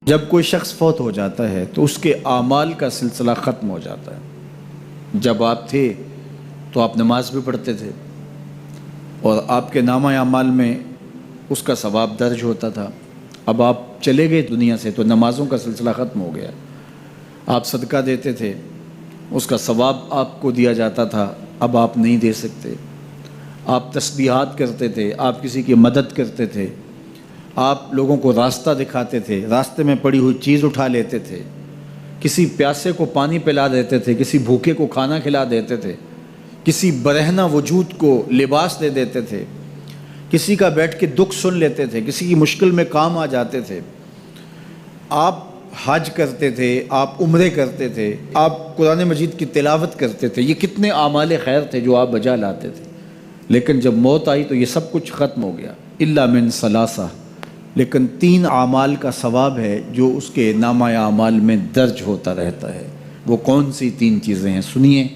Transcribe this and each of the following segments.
جب کوئی شخص فوت ہو جاتا ہے تو اس کے اعمال کا سلسلہ ختم ہو جاتا ہے۔ جب آپ تھے تو آپ نماز بھی پڑھتے تھے اور آپ کے نامہ اعمال میں اس کا ثواب درج ہوتا تھا۔ اب آپ چلے گئے دنیا سے تو نمازوں کا سلسلہ ختم ہو گیا۔ آپ صدقہ دیتے تھے، اس کا ثواب آپ کو دیا جاتا تھا، اب آپ نہیں دے سکتے۔ آپ تسبیحات کرتے تھے، آپ کسی کی مدد کرتے تھے، آپ لوگوں کو راستہ دکھاتے تھے، راستے میں پڑی ہوئی چیز اٹھا لیتے تھے، کسی پیاسے کو پانی پلا دیتے تھے، کسی بھوکے کو کھانا کھلا دیتے تھے، کسی برہنہ وجود کو لباس دے دیتے تھے، کسی کا بیٹھ کے دکھ سن لیتے تھے، کسی کی مشکل میں کام آ جاتے تھے۔ آپ حج کرتے تھے، آپ عمرے کرتے تھے، آپ قرآن مجید کی تلاوت کرتے تھے۔ یہ کتنے اعمال خیر تھے جو آپ بجا لاتے تھے، لیکن جب موت آئی تو یہ سب کچھ ختم ہو گیا۔ الا من ثلاثہ، لیکن 3 اعمال کا ثواب ہے جو اس کے نامہ اعمال میں درج ہوتا رہتا ہے۔ وہ کون سی 3 چیزیں ہیں سنیے،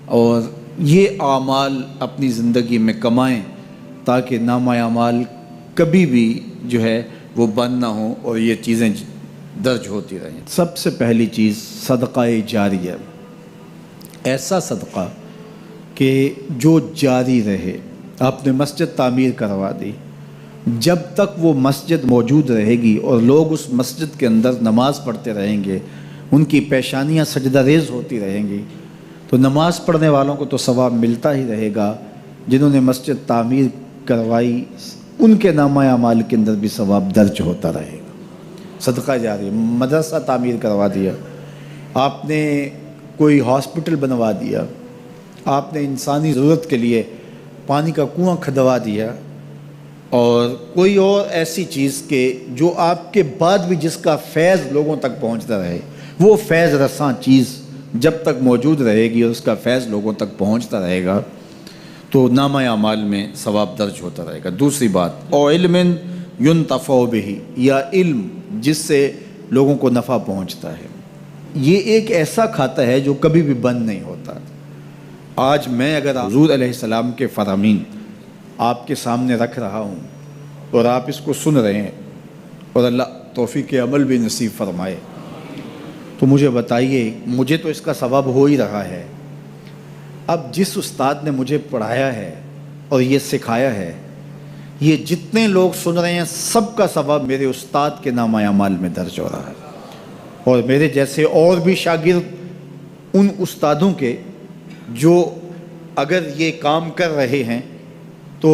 اور یہ اعمال اپنی زندگی میں کمائیں تاکہ نامہ اعمال کبھی بھی جو ہے وہ بند نہ ہوں اور یہ چیزیں درج ہوتی رہیں۔ سب سے پہلی چیز صدقہ جاریہ، ایسا صدقہ کہ جو جاری رہے۔ آپ نے مسجد تعمیر کروا دی، جب تک وہ مسجد موجود رہے گی اور لوگ اس مسجد کے اندر نماز پڑھتے رہیں گے، ان کی پیشانیاں سجدہ ریز ہوتی رہیں گی، تو نماز پڑھنے والوں کو تو ثواب ملتا ہی رہے گا، جنہوں نے مسجد تعمیر کروائی ان کے نامہ اعمال کے اندر بھی ثواب درج ہوتا رہے گا۔ صدقہ جاری، مدرسہ تعمیر کروا دیا، آپ نے کوئی ہاسپٹل بنوا دیا، آپ نے انسانی ضرورت کے لیے پانی کا کنواں کھدوا دیا، اور کوئی اور ایسی چیز کہ جو آپ کے بعد بھی جس کا فیض لوگوں تک پہنچتا رہے، وہ فیض رساں چیز جب تک موجود رہے گی اور اس کا فیض لوگوں تک پہنچتا رہے گا تو نامہ اعمال میں ثواب درج ہوتا رہے گا۔ دوسری بات، او علم ینتفع بہ، یا علم جس سے لوگوں کو نفع پہنچتا ہے۔ یہ ایک ایسا کھاتا ہے جو کبھی بھی بند نہیں ہوتا۔ آج میں اگر حضور علیہ السلام کے فرامین آپ کے سامنے رکھ رہا ہوں اور آپ اس کو سن رہے ہیں، اور اللہ توفیق عمل بھی نصیب فرمائے، تو مجھے بتائیے، مجھے تو اس کا ثواب ہو ہی رہا ہے۔ اب جس استاد نے مجھے پڑھایا ہے اور یہ سکھایا ہے، یہ جتنے لوگ سن رہے ہیں سب کا ثواب میرے استاد کے نامہ اعمال میں درج ہو رہا ہے، اور میرے جیسے اور بھی شاگرد ان استادوں کے جو اگر یہ کام کر رہے ہیں تو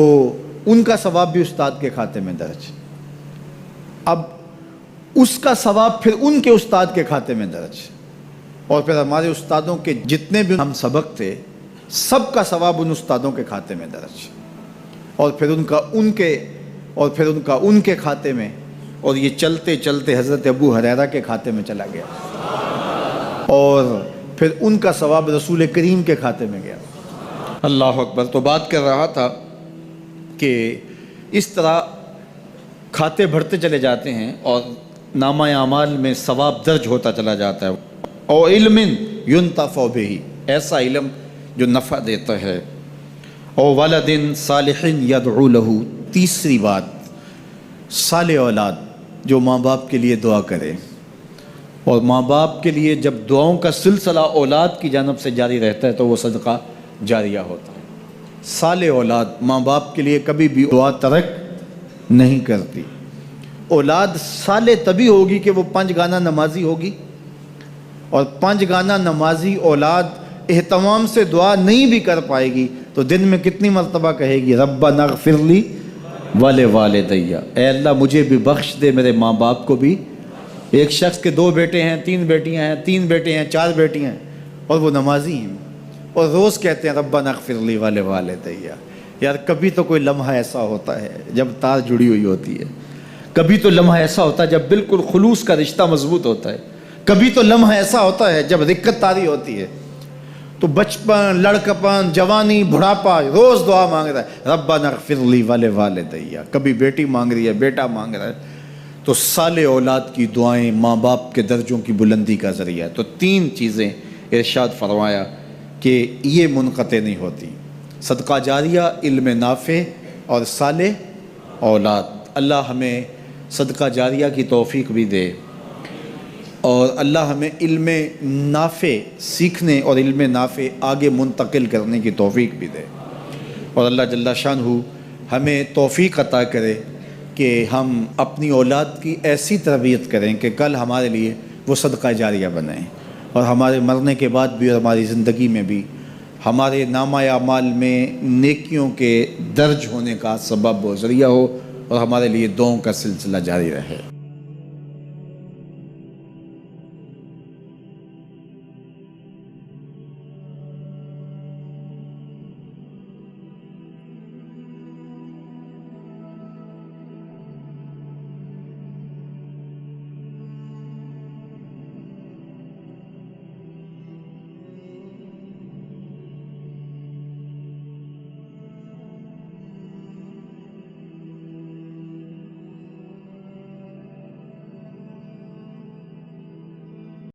ان کا ثواب بھی استاد کے کھاتے میں درج، اب اس کا ثواب پھر ان کے استاد کے کھاتے میں درج، اور پھر ہمارے استادوں کے جتنے بھی ہم سبق تھے سب کا ثواب ان استادوں کے کھاتے میں درج، اور پھر ان کا ان کے کھاتے میں، اور یہ چلتے چلتے حضرت ابو ہریرہ کے کھاتے میں چلا گیا، اور پھر ان کا ثواب رسول کریم کے کھاتے میں گیا۔ اللہ اکبر۔ تو بات کر رہا تھا کہ اس طرح کھاتے بڑھتے چلے جاتے ہیں اور نامہ اعمال میں ثواب درج ہوتا چلا جاتا ہے۔ او علم ینتفع بہ، ایسا علم جو نفع دیتا ہے۔ او ولد صالح یدعو لہ، تیسری بات، صالح اولاد جو ماں باپ کے لیے دعا کرے، اور ماں باپ کے لیے جب دعاؤں کا سلسلہ اولاد کی جانب سے جاری رہتا ہے تو وہ صدقہ جاریہ ہوتا ہے۔ صالح اولاد ماں باپ کے لیے کبھی بھی دعا ترک نہیں کرتی۔ اولاد صالح تبھی ہوگی کہ وہ 5 گانا نمازی ہوگی، اور 5 گانا نمازی اولاد اہتمام سے دعا نہیں بھی کر پائے گی تو دن میں کتنی مرتبہ کہے گی ربنا اغفر لی ولوالدی، اے اللہ مجھے بھی بخش دے، میرے ماں باپ کو بھی۔ ایک شخص کے 2 بیٹے ہیں، 3 بیٹیاں ہیں، 3 بیٹے ہیں، 4 بیٹیاں ہیں، اور وہ نمازی ہیں، اور روز کہتے ہیں ربنا اغفر لی ولوالدی۔ یار کبھی تو کوئی لمحہ ایسا ہوتا ہے جب تار جڑی ہوئی ہوتی ہے، کبھی تو لمحہ ایسا ہوتا ہے جب بالکل خلوص کا رشتہ مضبوط ہوتا ہے، کبھی تو لمحہ ایسا ہوتا ہے جب رقت طاری ہوتی ہے۔ تو بچپن، لڑکپن، جوانی، بڑھاپا، روز دعا مانگ رہا ہے ربنا اغفر لی ولوالدی، کبھی بیٹی مانگ رہی ہے، بیٹا مانگ رہا ہے۔ تو صالح اولاد کی دعائیں ماں باپ کے درجوں کی بلندی کا ذریعہ ہے۔ تو 3 چیزیں ارشاد فرمایا کہ یہ منقطع نہیں ہوتی، صدقہ جاریہ، علم نافع، اور صالح اولاد۔ اللہ ہمیں صدقہ جاریہ کی توفیق بھی دے، اور اللہ ہمیں علم نافع سیکھنے اور علم نافع آگے منتقل کرنے کی توفیق بھی دے، اور اللہ جل شانہ ہمیں توفیق عطا کرے کہ ہم اپنی اولاد کی ایسی تربیت کریں کہ کل ہمارے لیے وہ صدقہ جاریہ بنیں، اور ہمارے مرنے کے بعد بھی اور ہماری زندگی میں بھی ہمارے نامہ اعمال میں نیکیوں کے درج ہونے کا سبب و ذریعہ ہو، اور ہمارے لیے دعاؤں کا سلسلہ جاری رہے۔